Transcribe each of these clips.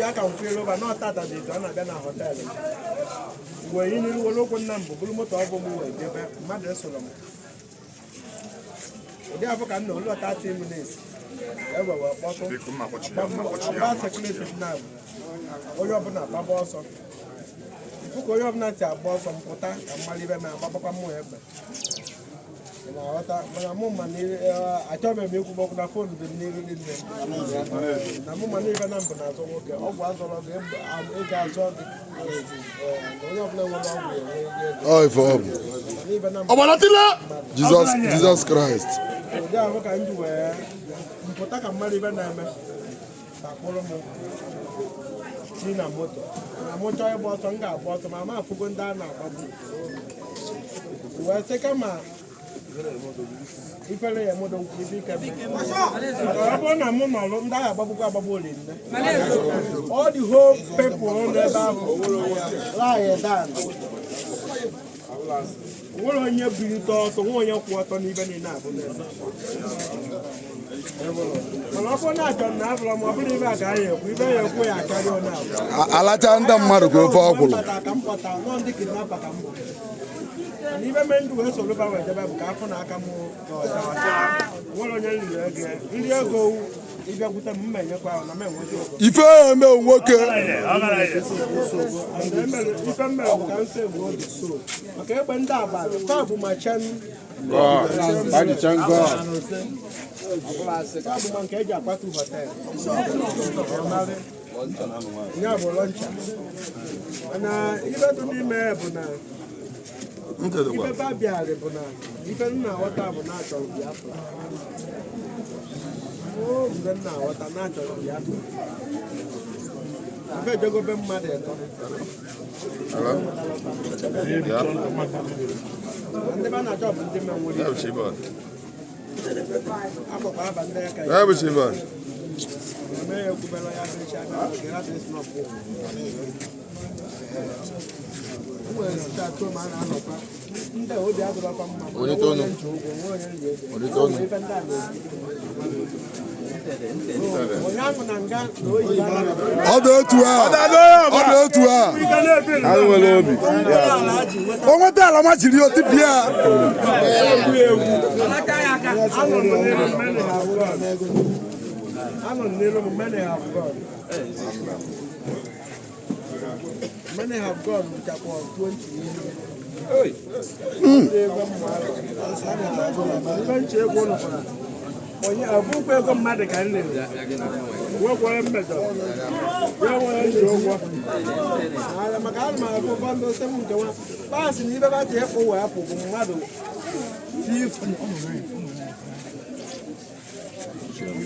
bịa ka m kwere over na ọtata dị etu a na-abịa na họteelụ wee yi n'iru were okwu nna m bụ bụrụ moto ọbụ m wee debe mmadụ esoro m ụdị afọ ka m na ụlọ 30 minutes egbe wee kpọtụ ọgba sekuriti na onye ọbụla gbaba ọsọ ka onye ọbụla si agba ọsọ m pụta ka mmalị ibe m agbabakwa mụ egbe na-aghọta mana mụ ma achọghị m ikwu okwu na fon dị n'iru niile na mụ ma n'ibe na mbụ na-azọ nwoke ọgwụ azọrọ gị ị ga-azọ gị onye ọbụla nwere ọgwụ Jesus Christ. ụdị ahụ ka ndị wee mpụta ka mmadụ ibe na-eme ka kpụrụ m si na moto na mụ chọọ ịgba ọsọ m ga-agba ọsọ ma ma afụgo ndị a na-agbagbu wee sị kama ifere ya modo nkwụ ike ọ bụrụ na mụ nọrụ ndị agha agbagbukwa agbagbu ole nne all the whole people n'ebe ahụ lie down nwere onye bilite ọtọ nwe onye kwụ ọtọ n'ibe niile abụ mana ọ bụrụ na achọ na abụrụ m ọ bụrụ ibe a ka ya ekwu ibe ya ekwu ya akarịa onye abụ Alacha ndị mmadụ ka ofe ọkwụrụ. ka m kpọta nọ ndị kidnapa ka m bụ n'ibe me ndụ wee soro wee jebe bụ ka afọ na aka m nwere onye nri ego ịbịakwute m menyekwa ahụ na m enweta ego Ife eme nwoke. ife mmere bụ ka m se bụ oge so maka egbe ndị abalị taa bụ ma chen taa bụ ma nke eji akwatu họteelụ ya bụ lọncha mana ibe dị n'ime bụ na ife babịarị bụ na ife nna aghọta bụ na achọrọ Biafra mgbe nna aghọta na achọrọ Biafra ife ejegobe mmadụ eto ndị be na-achọ bụ ndị menwere akpọkwa aba ndị aka ya eme ya ekwubela ya bechi aka ndị obi adọrọkwa mma onye nche ụgwọ nwe onye nri ego ife ndị a onye ahụ na nga na oyi Ọ dị otu a. O nweta ala ma jiri otipịa. anọ n'elu m many have gone chapter 20 onye abụkwa ego mmadụ ka nne nwekwara mmejọ ya nwere ndị ụgwọ maka ana m agụ ụfọdụ ose m nke nwa paasị na ibe baji ịkpụ wee apụ bụ mmadụ 50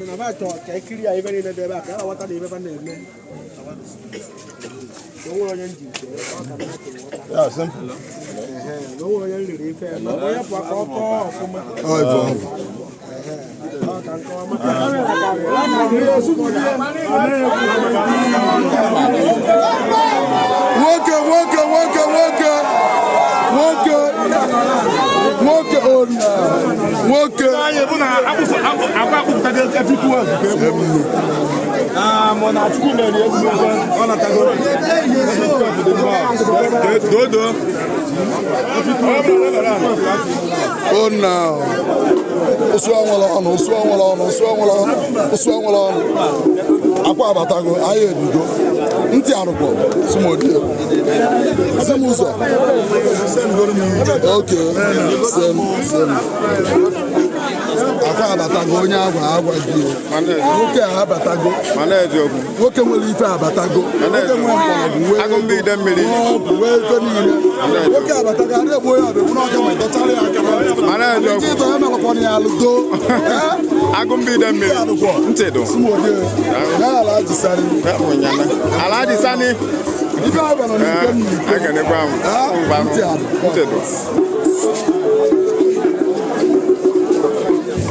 na ba chọọ ka ekiri ya ibe niile dị ebe a ka a ghọta na ibe ba na-eme onwe onye nji onwe onye nriri ife onye pụ aka ọkọ ọfụma nwoke Oh no. Akwa abatago ayo ebido. Nti arụkọ sumodio. Simuzo. Okay. Same. Akwa abatago onye agwa gị. Nwoke abatago. Nwoke nwere ife abatago. Nwoke nwere mkpọrọgwụ. Agụmbe ide mmiri. Wee ego niile. Nwoke abatago adị egbo ya bụ n'ọka ma ịtọchara ya aka. Ndị ịtọ ya melụkwana ya alụgo. Agụmbe ide mmiri. Ntị dụ. Ya Alhaji Sani. Alhaji Sani. Ife abịa nọ n'ike mmiri. Aganekwa m. Ntị adụ. Ntị dụ.